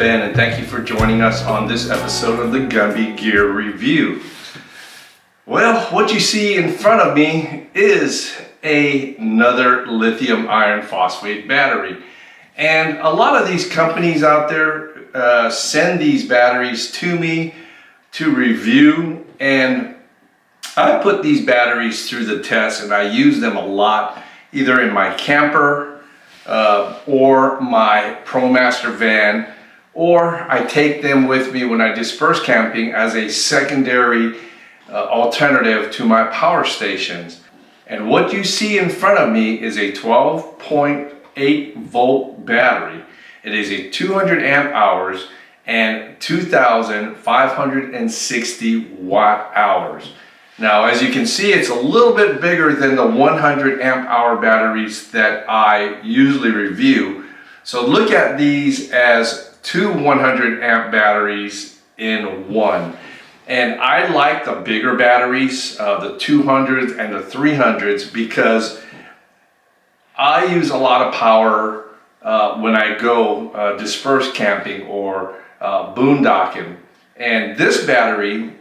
Ben, and thank you for joining us on this episode of the Gumby Gear Review. Well, what you see in front of me is another lithium iron phosphate battery. And a lot of these companies out there send these batteries to me to review, and I put these batteries through the test and I use them a lot, either in my camper or my ProMaster van, or I take them with me when I disperse camping as a secondary alternative to my power stations. And what you see in front of me is a 12.8 volt battery. It is a 200 amp hours and 2,560 watt hours. Now, as you can see, it's a little bit bigger than the 100 amp hour batteries that I usually review. So look at these as two 100 amp batteries in one. And I like the bigger batteries, the 200s and the 300s, because I use a lot of power when I go disperse camping or boondocking. And this battery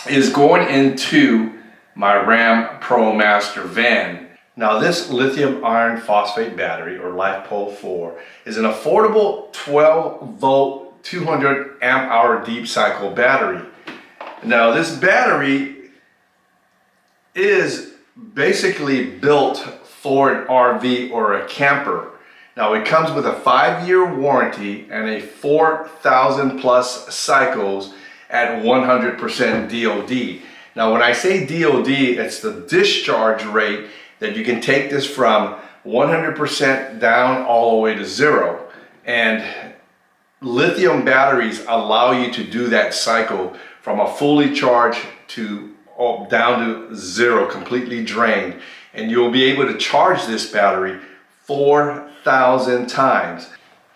is going into my Ram ProMaster van. Now, this lithium iron phosphate battery, or LiFePO4, is an affordable 12 volt 200 amp hour deep cycle battery. Now, this battery is basically built for an RV or a camper. Now, it comes with a 5-year warranty and a 4,000 plus cycles at 100% DOD. Now, when I say DOD, it's the discharge rate that you can take this from 100% down all the way to 0. And lithium batteries allow you to do that cycle from a fully charged to down to 0, completely drained. And you'll be able to charge this battery 4,000 times.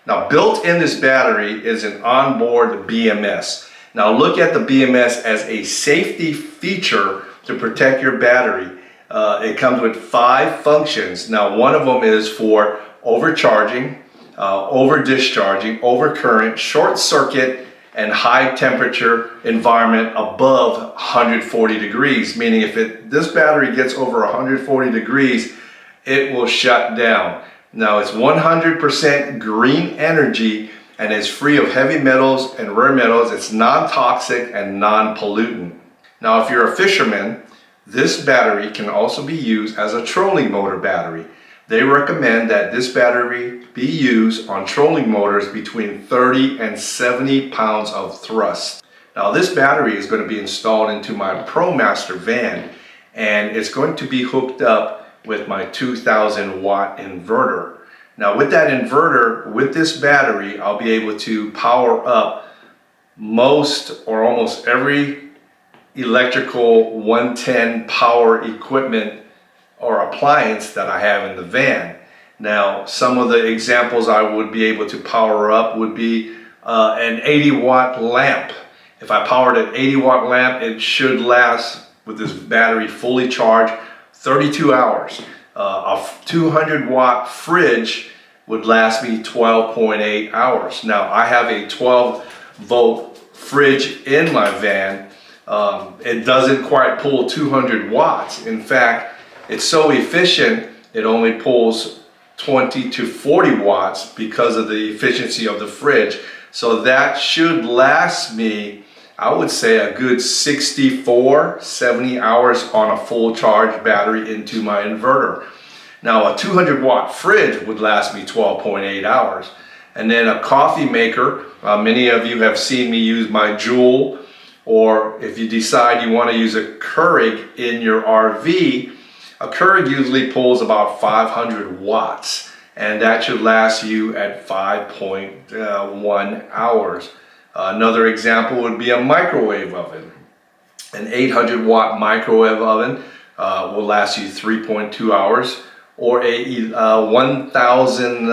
Now, built in this battery is an onboard BMS. Now, look at the BMS as a safety feature to protect your battery. It comes with 5 functions. Now, one of them is for overcharging, over discharging, overcurrent, short circuit, and high temperature environment above 140 degrees, meaning if this battery gets over 140 degrees, it will shut down. Now, it's 100% green energy and is free of heavy metals and rare metals. It's non-toxic and non-pollutant. Now, if you're a fisherman, this battery can also be used as a trolling motor battery. They recommend that this battery be used on trolling motors between 30 and 70 pounds of thrust. Now, this battery is going to be installed into my ProMaster van, and it's going to be hooked up with my 2,000 watt inverter. Now, with that inverter, with this battery, I'll be able to power up most or almost every electrical 110 power equipment or appliance that I have in the van. Now, some of the examples I would be able to power up would be an 80 watt lamp. If I powered an 80 watt lamp, it should last, with this battery fully charged, 32 hours. A 200 watt fridge would last me 12.8 hours. Now, I have a 12 volt fridge in my van. It doesn't quite pull 200 watts. In fact, it's so efficient, it only pulls 20 to 40 watts because of the efficiency of the fridge. So that should last me, I would say, a good 64, 70 hours on a full charge battery into my inverter. Now, a 200 watt fridge would last me 12.8 hours. And then a coffee maker, many of you have seen me use my Joule, or if you decide you want to use a Keurig in your RV, a Keurig usually pulls about 500 watts, and that should last you at 5.1 hours. Another example would be a microwave oven. An 800 watt microwave oven will last you 3.2 hours, or a 1,000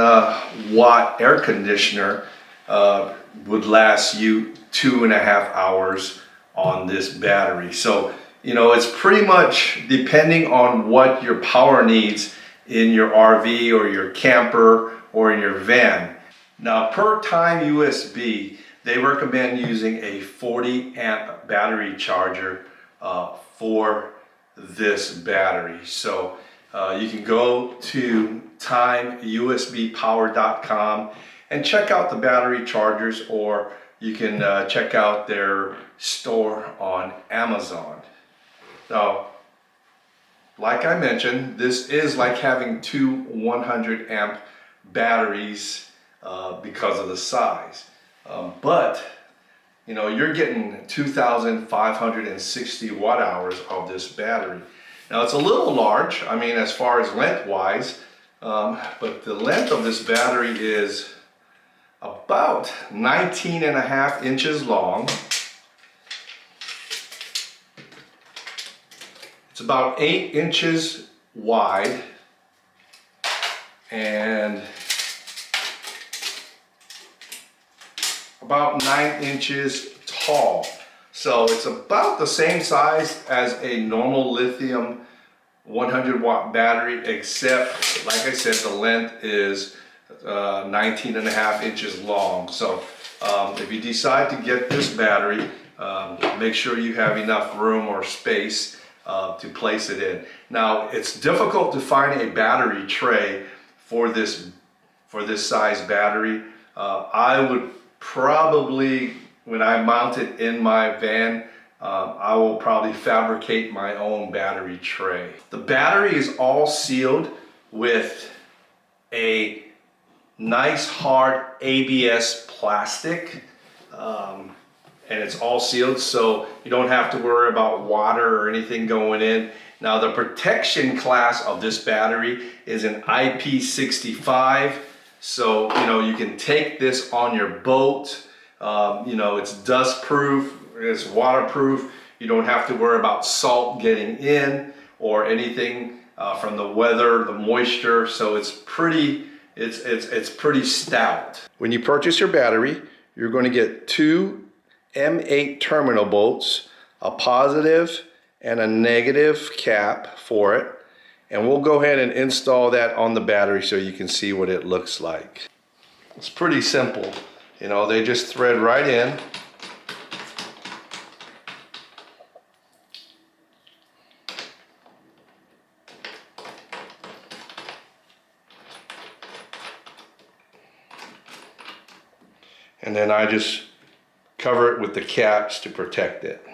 watt air conditioner would last you 2.5 hours on this battery. So, you know, it's pretty much depending on what your power needs in your RV or your camper or in your van. Now per Timeusb, they recommend using a 40 amp battery charger for this battery. So you can go to timeusbpower.com and check out the battery chargers, or you can check out their store on Amazon. Now, like I mentioned, this is like having two 100 amp batteries because of the size. But you know, you're getting 2,560 watt hours of this battery. Now it's a little large, I mean, as far as lengthwise, but the length of this battery is about 19.5 inches long. It's about 8 inches wide and about 9 inches tall. So it's about the same size as a normal lithium 100 watt battery, except, like I said, the length is 19.5 inches long. So if you decide to get this battery, make sure you have enough room or space to place it in. Now, it's difficult to find a battery tray for this size battery. I would probably, when I mount it in my van, I will probably fabricate my own battery tray. The battery is all sealed with a nice hard ABS plastic, and it's all sealed, so you don't have to worry about water or anything going in. Now the protection class of this battery is an IP65, so you know, you can take this on your boat. You know, it's dust proof, it's waterproof. You don't have to worry about salt getting in or anything from the weather, the moisture. So it's pretty stout. When you purchase your battery, you're going to get two M8 terminal bolts, a positive and a negative cap for it. And we'll go ahead and install that on the battery so you can see what it looks like. It's pretty simple. You know, they just thread right in. And then I just cover it with the caps to protect it.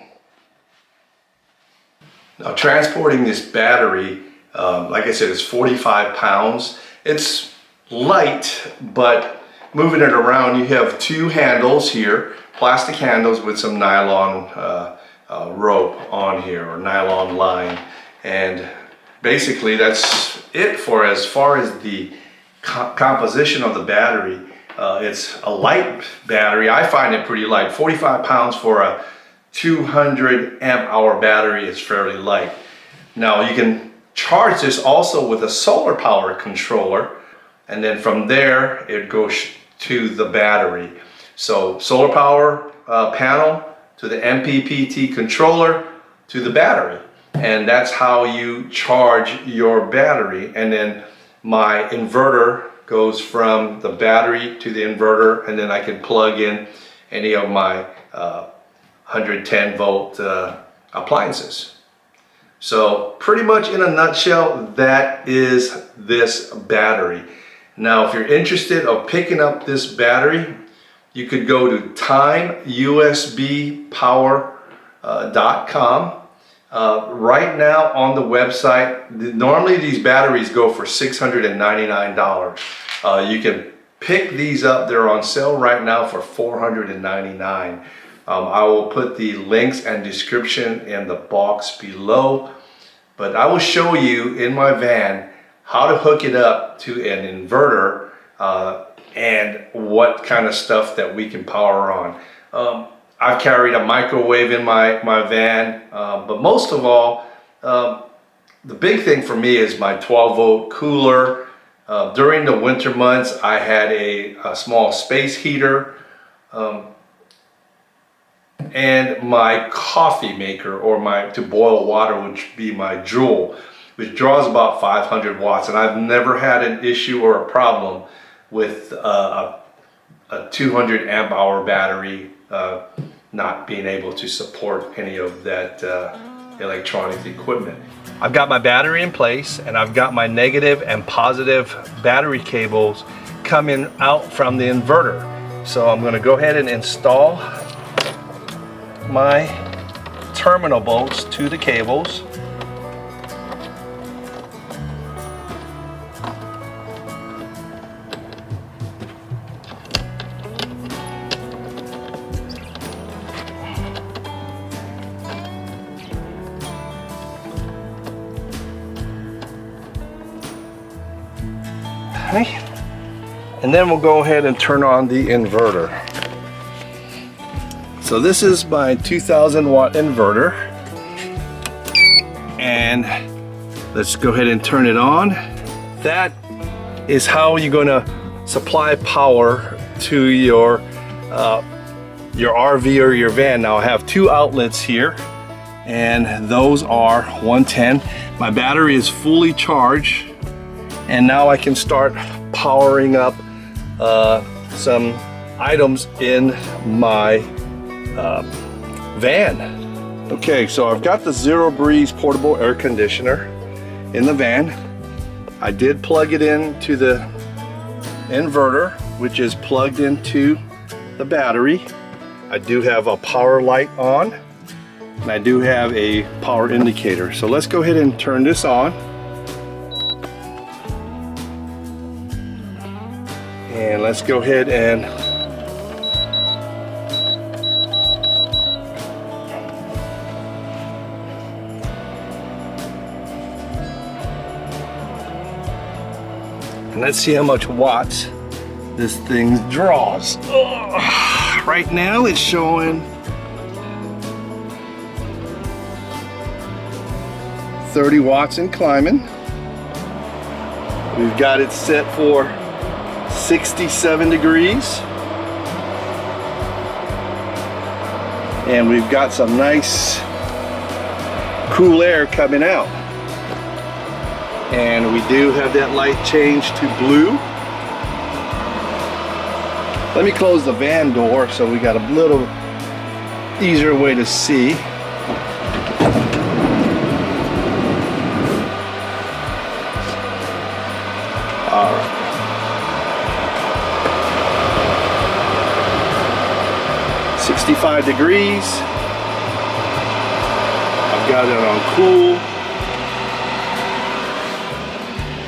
Now transporting this battery, like I said, it's 45 pounds. It's light, but moving it around, you have two handles here, plastic handles with some nylon rope on here, or nylon line. And basically that's it for as far as the composition of the battery. It's a light battery. I find it pretty light. 45 pounds for a 200 amp hour battery is fairly light. Now you can charge this also with a solar power controller, and then from there it goes to the battery. So solar power panel to the MPPT controller to the battery, and that's how you charge your battery. And then my inverter goes from the battery to the inverter, and then I can plug in any of my 110 volt appliances. So pretty much in a nutshell, that is this battery. Now if you're interested of picking up this battery, you could go to timeusbpower.com. Right now on the website, normally these batteries go for $699. You can pick these up. They're on sale right now for $499. I will put the links and description in the box below, but I will show you in my van how to hook it up to an inverter and what kind of stuff that we can power on. I've carried a microwave in my van, but most of all, the big thing for me is my 12 volt cooler. During the winter months, I had a small space heater and my coffee maker, or to boil water, which would be my Joule, which draws about 500 watts. And I've never had an issue or a problem with a 200 amp hour battery not being able to support any of that electronic equipment. I've got my battery in place, and I've got my negative and positive battery cables coming out from the inverter. So I'm going to go ahead and install my terminal bolts to the cables. Okay. And then we'll go ahead and turn on the inverter. So this is my 2000 watt inverter, and let's go ahead and turn it on. That is how you're going to supply power to your RV or your van. Now I have two outlets here, and those are 110. My battery is fully charged, and now I can start powering up some items in my van. Okay, so I've got the Zero Breeze portable air conditioner in the van. I did plug it into the inverter, which is plugged into the battery. I do have a power light on, and I do have a power indicator. So let's go ahead and turn this on. And let's go ahead and let's see how much watts this thing draws. Ugh. Right now it's showing 30 watts and climbing. We've got it set for 67 degrees, and we've got some nice cool air coming out, and we do have that light changed to blue. Let me close the van door so we got a little easier way to see. All right. 65 degrees. I've got it on cool.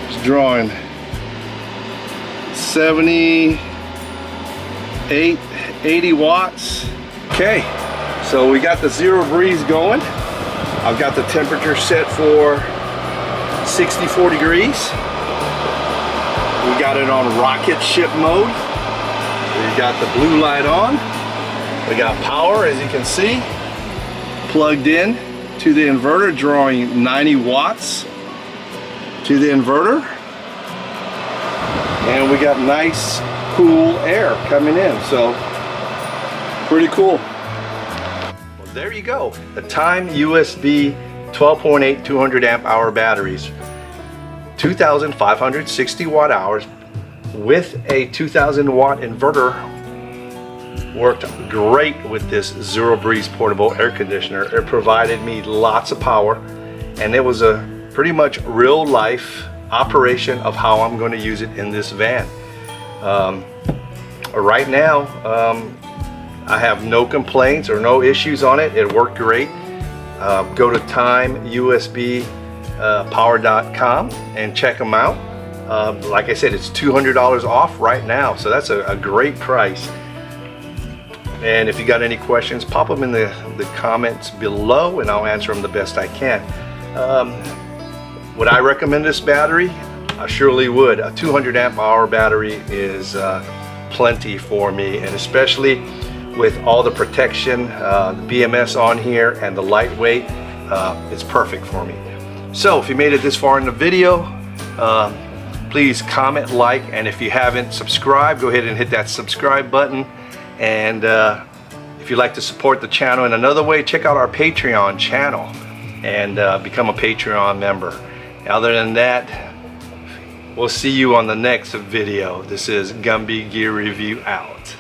It's drawing 78, 80 watts. Okay, so we got the Zero Breeze going. I've got the temperature set for 64 degrees. We got it on rocket ship mode. We got the blue light on. We got power, as you can see, plugged in to the inverter, drawing 90 watts to the inverter. And we got nice, cool air coming in, so pretty cool. Well, there you go. The Timeusb 12.8 200 amp hour batteries, 2,560 watt hours with a 2,000 watt inverter. Worked great with this Zero Breeze portable air conditioner. It provided me lots of power, and it was a pretty much real life operation of how I'm going to use it in this van. Right now I have no complaints or no issues on it. It worked great. Go to timeusbpower.com and check them out. Like I said, it's $200 off right now, so that's a great price. And if you got any questions, pop them in the comments below, and I'll answer them the best I can. Would I recommend this battery? I surely would. A 200 amp hour battery is plenty for me, and especially with all the protection, the BMS on here, and the lightweight, it's perfect for me. So if you made it this far in the video, please comment, like, and if you haven't subscribed, go ahead and hit that subscribe button. And if you'd like to support the channel in another way, check out our Patreon channel and become a Patreon member. Other than that, We'll see you on the next video. This is Gumby Gear Review out.